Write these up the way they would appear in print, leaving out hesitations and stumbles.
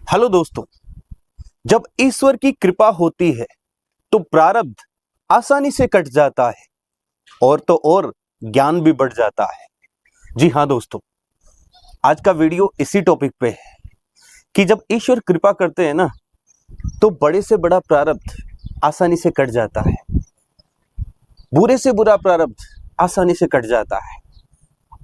Hello दोस्तों, जब ईश्वर की कृपा होती है तो प्रारब्ध आसानी से कट जाता है और तो और ज्ञान भी बढ़ जाता है। जी हाँ दोस्तों, आज का वीडियो इसी टॉपिक पे है कि जब ईश्वर कृपा करते हैं ना तो बड़े से बड़ा प्रारब्ध आसानी से कट जाता है, बुरे से बुरा प्रारब्ध आसानी से कट जाता है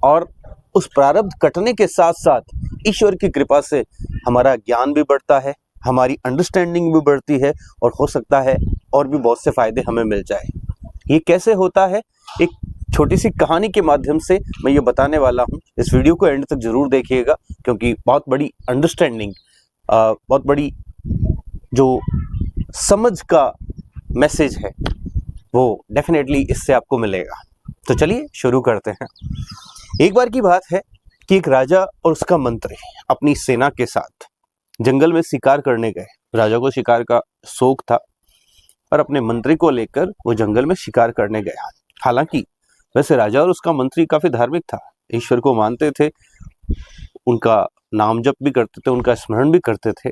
और उस प्रारब्ध कटने के साथ साथ ईश्वर की कृपा से हमारा ज्ञान भी बढ़ता है, हमारी अंडरस्टैंडिंग भी बढ़ती है और हो सकता है और भी बहुत से फायदे हमें मिल जाए। ये कैसे होता है, एक छोटी सी कहानी के माध्यम से मैं ये बताने वाला हूँ। इस वीडियो को एंड तक जरूर देखिएगा क्योंकि बहुत बड़ी अंडरस्टैंडिंग, बहुत बड़ी जो समझ का मैसेज है वो डेफिनेटली इससे आपको मिलेगा। तो चलिए शुरू करते हैं। एक बार की बात है कि एक राजा और उसका मंत्री अपनी सेना के साथ जंगल में शिकार करने गए। राजा को शिकार का शौक था और अपने मंत्री को लेकर वो जंगल में शिकार करने गया। हालांकि वैसे राजा और उसका मंत्री काफी धार्मिक था, ईश्वर को मानते थे, उनका नाम जप भी करते थे, उनका स्मरण भी करते थे।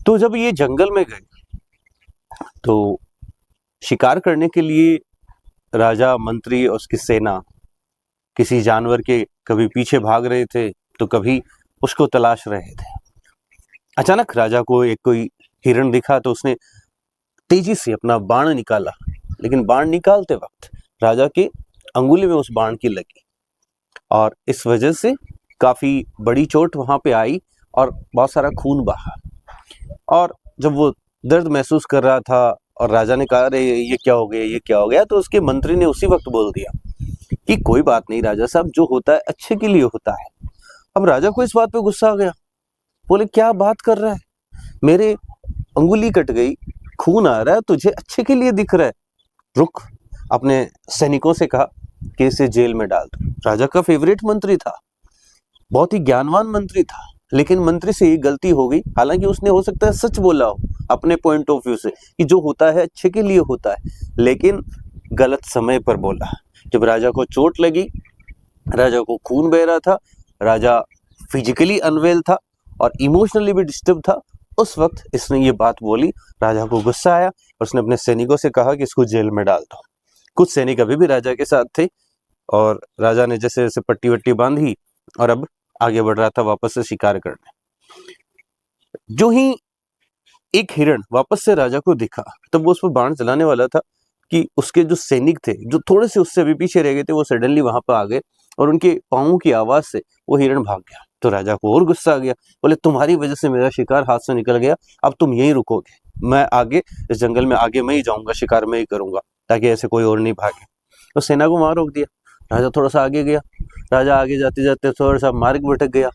तो जब ये जंगल में गए तो शिकार करने के लिए राजा, मंत्री और उसकी सेना किसी जानवर के कभी पीछे भाग रहे थे तो कभी उसको तलाश रहे थे। अचानक राजा को एक कोई हिरण दिखा तो उसने तेजी से अपना बाण निकाला, लेकिन बाण निकालते वक्त राजा के अंगुली में उस बाण की लगी और इस वजह से काफी बड़ी चोट वहां पे आई और बहुत सारा खून बहा। और जब वो दर्द महसूस कर रहा था और राजा ने कहा, अरे ये क्या हो गया, ये क्या हो गया, तो उसके मंत्री ने उसी वक्त बोल दिया कि कोई बात नहीं राजा साहब, जो होता है अच्छे के लिए होता है। अब राजा को इस बात पे गुस्सा आ गया, बोले क्या बात कर रहा है, मेरे अंगुली कट गई, खून आ रहा है, तुझे अच्छे के लिए दिख रहा है, रुक। अपने सैनिकों से कहा कि इसे जेल में डाल दो। राजा का फेवरेट मंत्री था, बहुत ही ज्ञानवान मंत्री था, लेकिन मंत्री से ये गलती हो गई। हालांकि उसने हो सकता है सच बोला हो अपने पॉइंट ऑफ व्यू से कि जो होता है अच्छे के लिए होता है, लेकिन गलत समय पर बोला। जब राजा को चोट लगी, राजा को खून बह रहा था, राजा फिजिकली अनवेल था और इमोशनली भी डिस्टर्ब था, उस वक्त इसने ये बात बोली। राजा को गुस्सा आया और उसने अपने सैनिकों से कहा कि इसको जेल में डाल दो। कुछ सैनिक अभी भी राजा के साथ थे और राजा ने जैसे जैसे पट्टी वट्टी बांधी और अब आगे बढ़ रहा था वापस से शिकार करने। जो ही एक हिरण वापस से राजा को दिखा तब वो उस पर बाण चलाने वाला था कि उसके जो सैनिक थे, जो थोड़े से उससे अभी पीछे रह गए थे, वो सडनली वहां पर आ गए और उनके पांवों की आवाज से वो हिरण भाग गया। तो राजा को और गुस्सा आ गया, बोले तुम्हारी वजह से मेरा शिकार हाथ से निकल गया, अब तुम यहीं रुकोगे, मैं आगे इस जंगल में आगे मैं ही जाऊंगा, शिकार मैं ही करूंगा ताकि ऐसे कोई और नहीं भागे। तो सेना को वहां रोक दिया। राजा थोड़ा सा आगे गया। राजा आगे जाते जाते थोड़ा सा मार्ग भटक गया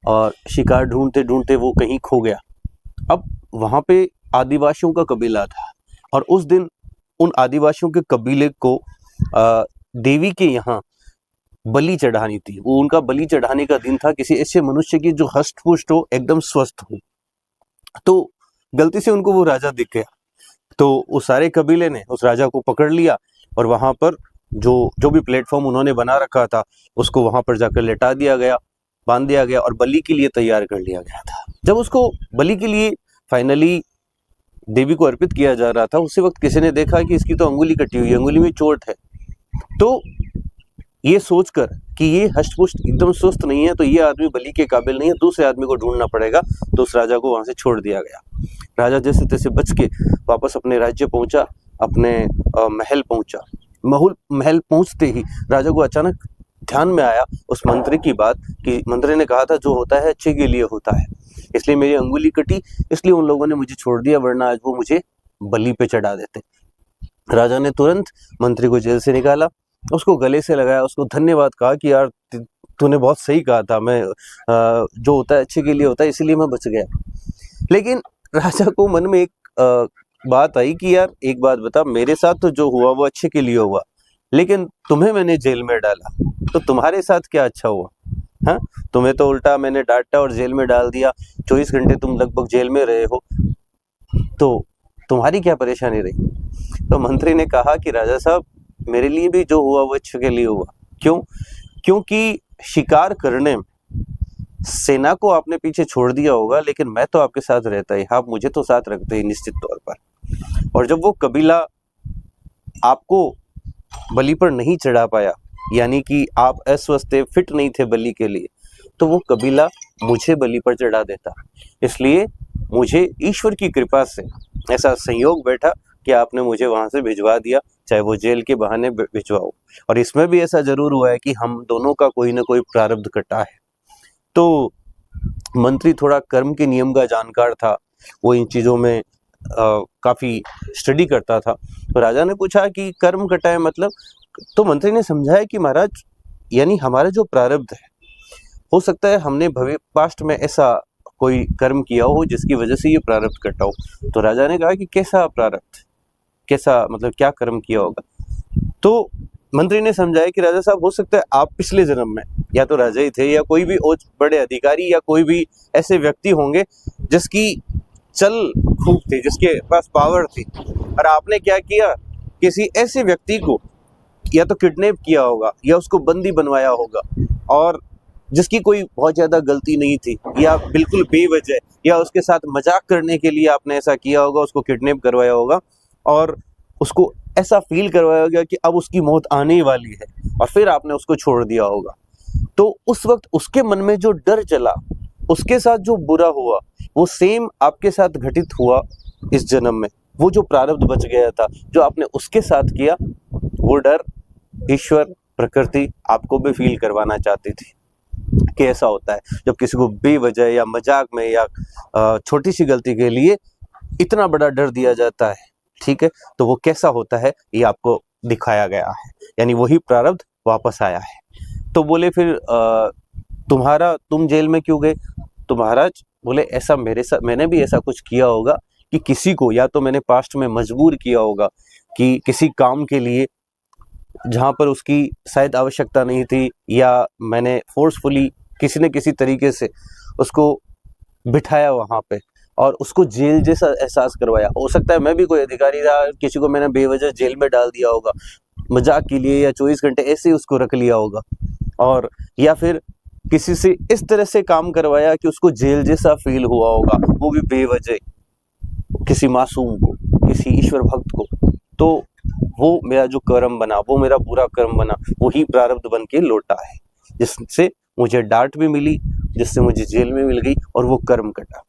और शिकार ढूंढते ढूंढते वो कहीं खो गया। अब वहां पे आदिवासियों का कबीला था और उस दिन उन आदिवासियों के कबीले को देवी के यहाँ बलि चढ़ानी थी। वो उनका बलि चढ़ाने का दिन था, किसी ऐसे मनुष्य की जो हष्ट पुष्ट हो, एकदम स्वस्थ हो। तो गलती से उनको वो राजा दिख गया, तो उस सारे कबीले ने उस राजा को पकड़ लिया और वहां पर जो भी प्लेटफॉर्म उन्होंने बना रखा था उसको वहां पर जाकर लेटा दिया गया, बांध दिया गया और बलि के लिए तैयार कर लिया गया था। जब उसको बलि के लिए फाइनली देवी को अर्पित किया जा रहा था, उसी वक्त किसी ने देखा कि इसकी तो अंगुली कटी हुई है, अंगुली में चोट है। तो ये सोचकर कि ये हष्टपुष्ट एकदम स्वस्थ नहीं है तो ये आदमी बलि के काबिल नहीं है, दूसरे आदमी को ढूंढना पड़ेगा, तो उस राजा को वहां से छोड़ दिया गया। राजा जैसे तैसे बच के वापस अपने राज्य पहुंचा, अपने महल पहुंचा। महल पहुंचते ही राजा को अचानक ध्यान में आया उस मंत्री की बात कि मंत्री ने कहा था जो होता है अच्छे के लिए होता है, इसलिए मेरी अंगुली कटी, इसलिए उन लोगों ने मुझे छोड़ दिया, वरना आज वो मुझे बलि पे चढ़ा देते। राजा ने तुरंत मंत्री को जेल से निकाला, उसको गले से लगाया, उसको धन्यवाद कहा कि यार तूने बहुत सही कहा था, मैं जो होता है अच्छे के लिए होता है, इसीलिए मैं बच गया। लेकिन राजा को मन में एक बात आई कि यार एक बात बता, मेरे साथ तो जो हुआ वो अच्छे के लिए हुआ, लेकिन तुम्हें मैंने जेल में डाला तो तुम्हारे साथ क्या अच्छा हुआ? हाँ, तुम्हें तो उल्टा मैंने डांटा और जेल में डाल दिया, 24 घंटे तुम लगभग जेल में रहे हो, तो तुम्हारी क्या परेशानी रही? तो मंत्री ने कहा कि राजा साहब, मेरे लिए भी जो हुआ वो अच्छे के लिए हुआ। क्यों? क्योंकि शिकार करने में सेना को आपने पीछे छोड़ दिया होगा, लेकिन मैं तो आपके साथ रहता ही, आप मुझे तो साथ रखते ही निश्चित तौर पर। और जब वो कबीला आपको बलि पर नहीं चढ़ा पाया, यानी कि आप अस्वस्थ थे, फिट नहीं थे बलि के लिए, तो वो कबीला मुझे बलि पर चढ़ा देता। इसलिए मुझे ईश्वर की कृपा से ऐसा संयोग बैठा कि आपने मुझे वहां से भिजवा दिया, चाहे वो जेल के बहाने भिजवाओ। और इसमें भी ऐसा जरूर हुआ है कि हम दोनों का कोई ना कोई प्रारब्ध कटा है। तो मंत्री थोड़ा कर्म के नियम का जानकार था, वो इन चीजों में काफी स्टडी करता था। तो राजा ने पूछा कि कर्म कटा है मतलब? तो मंत्री ने समझाया कि महाराज, यानी हमारा जो प्रारब्ध है, हो सकता है हमने भविष्य पास्ट में ऐसा कोई कर्म किया हो जिसकी वजह से ये प्रारब्ध कटा हो। तो राजा ने कहा कि कैसा प्रारब्ध, कैसा मतलब क्या कर्म किया होगा? तो मंत्री ने समझाया कि राजा साहब, हो सकता है आप पिछले जन्म में या तो राजा ही थे या कोई भी बड़े अधिकारी या कोई भी ऐसे व्यक्ति होंगे जिसकी चल खूब थी, जिसके पास पावर थी, और आपने क्या किया, किसी ऐसे व्यक्ति को या तो किडनैप किया होगा या उसको बंदी बनवाया होगा, और जिसकी कोई बहुत ज्यादा गलती नहीं थी, या बिल्कुल बेवजह, या उसके साथ मजाक करने के लिए आपने ऐसा किया होगा, उसको किडनैप करवाया होगा और उसको ऐसा फील करवाया होगा कि अब उसकी मौत आने वाली है, और फिर आपने उसको छोड़ दिया होगा। तो उस वक्त उसके मन में जो डर चला, उसके साथ जो बुरा हुआ, वो सेम आपके साथ घटित हुआ इस जन्म में। वो जो प्रारब्ध बच गया था, जो आपने उसके साथ किया, वो डर ईश्वर, प्रकृति आपको भी फील करवाना चाहती थी कि ऐसा होता है जब किसी को बेवजह या मजाक में या छोटी सी गलती के लिए इतना बड़ा डर दिया जाता है, ठीक है, तो वो कैसा होता है ये आपको दिखाया गया है, यानी वही प्रारब्ध वापस आया है। तो बोले फिर तुम जेल में क्यों गए? तो महाराज बोले, ऐसा मेरे साथ, मैंने भी ऐसा कुछ किया होगा कि किसी को या तो मैंने पास्ट में मजबूर किया होगा कि किसी काम के लिए जहां पर उसकी शायद आवश्यकता नहीं थी, या मैंने फोर्सफुली किसी न किसी तरीके से उसको बिठाया वहां पे और उसको जेल जैसा एहसास करवाया। हो सकता है मैं भी कोई अधिकारी था, किसी को मैंने बेवजह जेल में डाल दिया होगा मजाक के लिए, या 24 घंटे ऐसे ही उसको रख लिया होगा, और या फिर किसी से इस तरह से काम करवाया कि उसको जेल जैसा फील हुआ होगा, वो भी बेवजह, किसी मासूम को, किसी ईश्वर भक्त को। तो वो मेरा जो कर्म बना, वो मेरा बुरा कर्म बना, वही प्रारब्ध बन के लौटा है, जिससे मुझे डांट भी मिली, जिससे मुझे जेल में मिल गई, और वो कर्म कटा।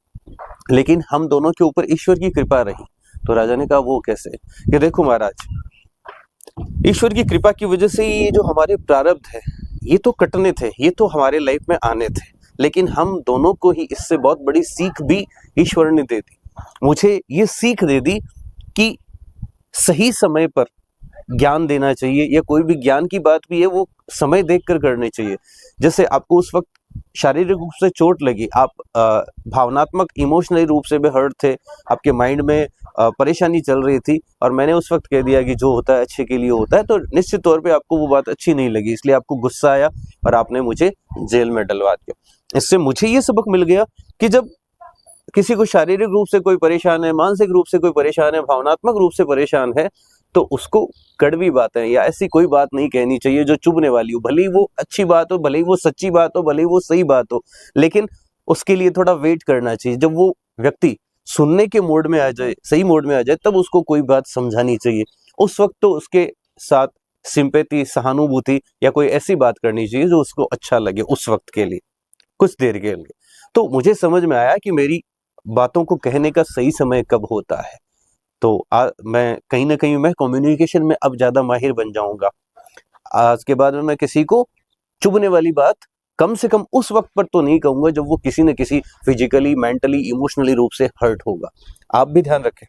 लेकिन हम दोनों के ऊपर ईश्वर की कृपा रही। तो राजा ने कहा, वो कैसे? कि देखो महाराज, ईश्वर की कृपा की वजह से ये जो हमारे प्रारब्ध है, ये तो कटने थे, ये तो हमारे लाइफ में आने थे, लेकिन हम दोनों को ही इससे बहुत बड़ी सीख भी ईश्वर ने दे दी। मुझे ये सीख दे दी कि सही समय पर ज्ञान देना चाहिए, या कोई भी ज्ञान की बात भी है वो समय देखकर करनी चाहिए। जैसे आपको उस वक्त शारीरिक रूप से चोट लगी, आप भावनात्मक इमोशनली रूप से भी हर्ट थे, आपके माइंड में परेशानी चल रही थी, और मैंने उस वक्त कह दिया कि जो होता है अच्छे के लिए होता है, तो निश्चित तौर पे आपको वो बात अच्छी नहीं लगी, इसलिए आपको गुस्सा आया और आपने मुझे जेल में डलवा दिया। इससे मुझे ये सबक मिल गया कि जब किसी को शारीरिक रूप से कोई परेशान है, मानसिक रूप से कोई परेशान है, भावनात्मक रूप से परेशान है, तो उसको कड़वी बातें या ऐसी कोई बात नहीं कहनी चाहिए जो चुभने वाली हो। भले ही वो अच्छी बात हो, भले ही वो सच्ची बात हो, भले ही वो सही बात हो, लेकिन उसके लिए थोड़ा वेट करना चाहिए। जब वो व्यक्ति सुनने के मोड में आ जाए, सही मोड में आ जाए, तब उसको कोई बात समझानी चाहिए। उस वक्त तो उसके साथ सिंपैथी, सहानुभूति या कोई ऐसी बात करनी चाहिए जो उसको अच्छा लगे उस वक्त के लिए, कुछ देर के लिए। तो मुझे समझ में आया कि मेरी बातों को कहने का सही समय कब होता है। तो मैं कहीं ना कहीं मैं कम्युनिकेशन में अब ज्यादा माहिर बन जाऊंगा। आज के बाद में मैं किसी को चुभने वाली बात कम से कम उस वक्त पर तो नहीं कहूंगा जब वो किसी न किसी फिजिकली, मेंटली, इमोशनली रूप से हर्ट होगा। आप भी ध्यान रखें,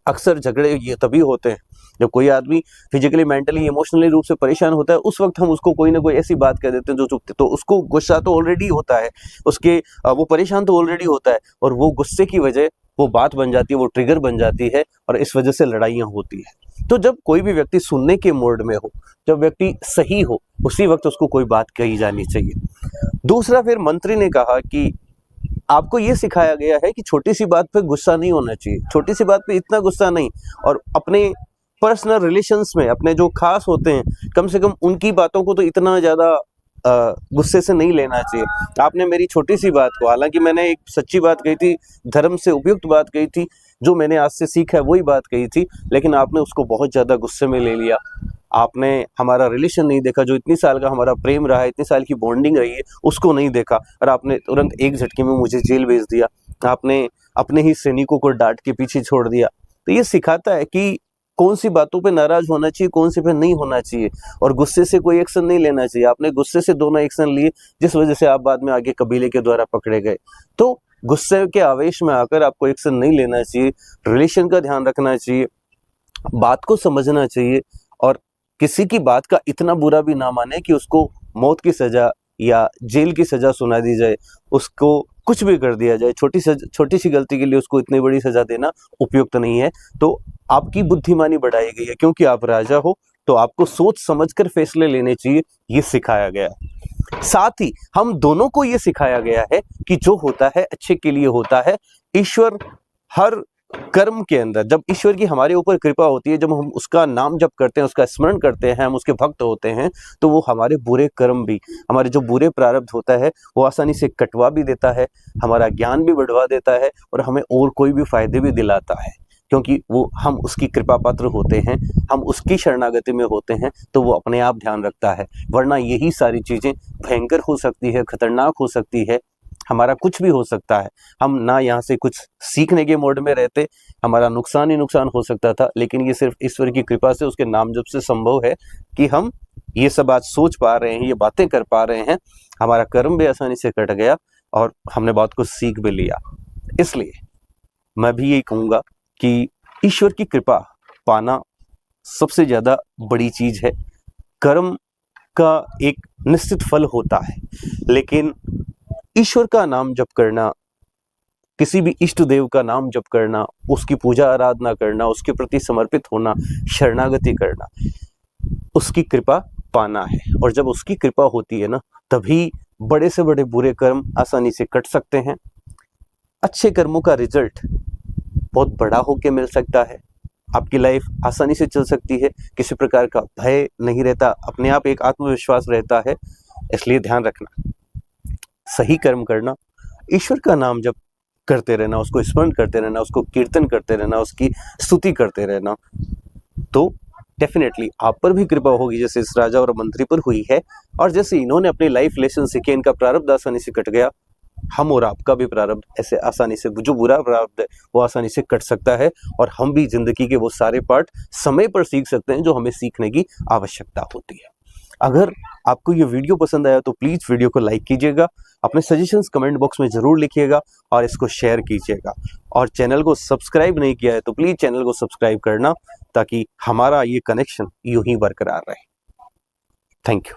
अक्सर झगड़े ये तभी होते हैं जब कोई आदमी फिजिकली, मेंटली, इमोशनली रूप से परेशान होता है। उस वक्त हम उसको कोई ना कोई ऐसी बात कह देते हैं जो चुभते, तो उसको गुस्सा तो ऑलरेडी होता है, उसके वो परेशान तो ऑलरेडी होता है, और वो गुस्से की वजह वो बात बन जाती है, वो ट्रिगर बन जाती है, और इस वजह से लड़ाइयाँ होती है। तो जब कोई भी व्यक्ति सुनने के मोड में हो, जब व्यक्ति सही हो, उसी वक्त उसको कोई बात कही जानी चाहिए। दूसरा, फिर मंत्री ने कहा कि आपको ये सिखाया गया है कि छोटी सी बात पे गुस्सा नहीं होना चाहिए, छोटी सी बात पे इतना गुस्सा नहीं, और अपने पर्सनल रिलेशंस में अपने जो खास होते हैं, कम से कम उनकी बातों को तो इतना ज़्यादा गुस्से से नहीं लेना चाहिए। आपने मेरी छोटी सी बात को, हालांकि मैंने एक सच्ची बात कही थी, धर्म से उपयुक्त बात कही थी, जो मैंने आज से सीखा है वही बात कही थी, लेकिन आपने उसको बहुत ज़्यादा गुस्से में ले लिया। आपने हमारा रिलेशन नहीं देखा, जो इतनी साल का हमारा प्रेम रहा है, इतनी साल की बॉन्डिंग रही है, उसको नहीं देखा, और आपने तुरंत एक झटके में मुझे जेल भेज दिया। आपने अपने ही सैनिकों को डांट के पीछे छोड़ दिया। तो ये सिखाता है कि कौन सी बातों पे नाराज होना चाहिए, कौन सी पे नहीं होना चाहिए, और गुस्से से कोई एक्शन नहीं लेना चाहिए। आपने गुस्से से दोनों एक्शन लिए, जिस वजह से आप बाद में आगे कबीले के द्वारा पकड़े गए। तो गुस्से के आवेश में आकर आपको एक्शन नहीं लेना चाहिए, रिलेशन का ध्यान रखना चाहिए, बात को समझना चाहिए, और किसी की बात का इतना बुरा भी ना माने कि उसको मौत की सजा या जेल की सजा सुना दी जाए, उसको कुछ भी कर दिया जाए। छोटी सी गलती के लिए उसको इतनी बड़ी सजा देना उपयुक्त नहीं है। तो आपकी बुद्धिमानी बढ़ाई गई है, क्योंकि आप राजा हो, तो आपको सोच समझकर फैसले लेने चाहिए, ये सिखाया गया है। साथ ही हम दोनों को ये सिखाया गया है कि जो होता है अच्छे के लिए होता है। ईश्वर हर कर्म के अंदर, जब ईश्वर की हमारे ऊपर कृपा होती है, जब हम उसका नाम जप करते हैं, उसका स्मरण करते हैं, हम उसके भक्त होते हैं, तो वो हमारे बुरे कर्म भी, हमारे जो बुरे प्रारब्ध होता है वो आसानी से कटवा भी देता है, हमारा ज्ञान भी बढ़वा देता है, और हमें और कोई भी फायदे भी दिलाता है, क्योंकि वो हम उसकी कृपा पात्र होते हैं, हम उसकी शरणागति में होते हैं, तो वो अपने आप ध्यान रखता है। वरना यही सारी चीज़ें भयंकर हो सकती है, खतरनाक हो सकती है, हमारा कुछ भी हो सकता है। हम ना यहाँ से कुछ सीखने के मोड में रहते, हमारा नुकसान ही नुकसान हो सकता था, लेकिन ये सिर्फ ईश्वर की कृपा से, उसके नाम जप से संभव है कि हम ये सब आज सोच पा रहे हैं, ये बातें कर पा रहे हैं। हमारा कर्म भी आसानी से कट गया और हमने बहुत कुछ सीख भी लिया। इसलिए मैं भी यही कहूँगा कि ईश्वर की कृपा पाना सबसे ज़्यादा बड़ी चीज़ है। कर्म का एक निश्चित फल होता है, लेकिन ईश्वर का नाम जप करना, किसी भी इष्ट देव का नाम जप करना, उसकी पूजा आराधना करना, उसके प्रति समर्पित होना, शरणागति करना, उसकी कृपा पाना है। और जब उसकी कृपा होती है ना, तभी बड़े से बड़े बुरे कर्म आसानी से कट सकते हैं। अच्छे कर्मों का रिजल्ट बहुत बड़ा होके मिल सकता है, आपकी लाइफ आसानी से चल सकती है, किसी प्रकार का भय नहीं रहता, अपने आप एक आत्मविश्वास रहता है। इसलिए ध्यान रखना, सही कर्म करना, ईश्वर का नाम जब करते रहना, उसको स्मरण करते रहना, उसको कीर्तन करते रहना, उसकी स्तुति करते रहना, तो डेफिनेटली आप पर भी कृपा होगी, जैसे इस राजा और मंत्री पर हुई है। और जैसे इन्होंने अपनी लाइफ लेसन सीखे, इनका प्रारब्ध आसानी से कट गया, हम और आपका भी प्रारब्ध ऐसे आसानी से, जो बुरा प्रारब्ध है वो आसानी से कट सकता है, और हम भी जिंदगी के वो सारे पार्ट समय पर सीख सकते हैं जो हमें सीखने की आवश्यकता होती है। अगर आपको ये वीडियो पसंद आया तो प्लीज़ वीडियो को लाइक कीजिएगा, अपने सजेशंस कमेंट बॉक्स में ज़रूर लिखिएगा, और इसको शेयर कीजिएगा। और चैनल को सब्सक्राइब नहीं किया है तो प्लीज़ चैनल को सब्सक्राइब करना, ताकि हमारा ये कनेक्शन यूं ही बरकरार रहे। Thank you.